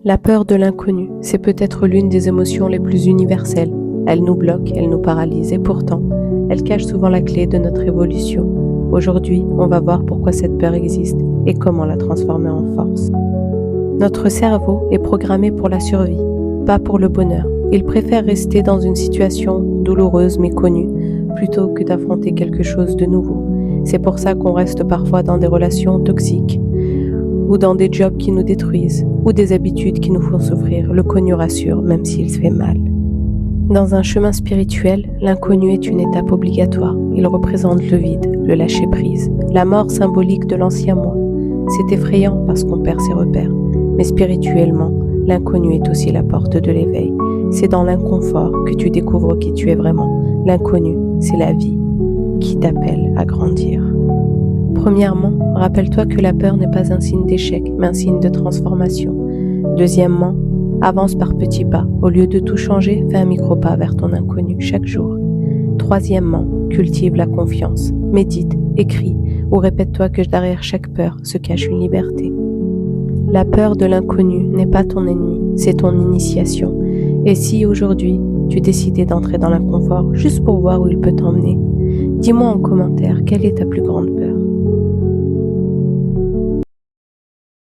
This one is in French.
La peur de l'inconnu, c'est peut-être l'une des émotions les plus universelles. Elle nous bloque, elle nous paralyse et pourtant, elle cache souvent la clé de notre évolution. Aujourd'hui, on va voir pourquoi cette peur existe et comment la transformer en force. Notre cerveau est programmé pour la survie, pas pour le bonheur. Il préfère rester dans une situation douloureuse mais connue, plutôt que d'affronter quelque chose de nouveau. C'est pour ça qu'on reste parfois dans des relations toxiques, ou dans des jobs qui nous détruisent, ou des habitudes qui nous font souffrir. Le connu rassure, même s'il fait mal. Dans un chemin spirituel, l'inconnu est une étape obligatoire. Il représente le vide, le lâcher-prise, la mort symbolique de l'ancien moi. C'est effrayant parce qu'on perd ses repères. Mais spirituellement, l'inconnu est aussi la porte de l'éveil. C'est dans l'inconfort que tu découvres qui tu es vraiment. L'inconnu, c'est la vie qui t'appelle à grandir. Premièrement, rappelle-toi que la peur n'est pas un signe d'échec, mais un signe de transformation. Deuxièmement, avance par petits pas. Au lieu de tout changer, fais un micro-pas vers ton inconnu chaque jour. Troisièmement, cultive la confiance. Médite, écris ou répète-toi que derrière chaque peur se cache une liberté. La peur de l'inconnu n'est pas ton ennemi, c'est ton initiation. Et si aujourd'hui, tu décidais d'entrer dans l'inconfort juste pour voir où il peut t'emmener, dis-moi en commentaire quelle est ta plus grande peur.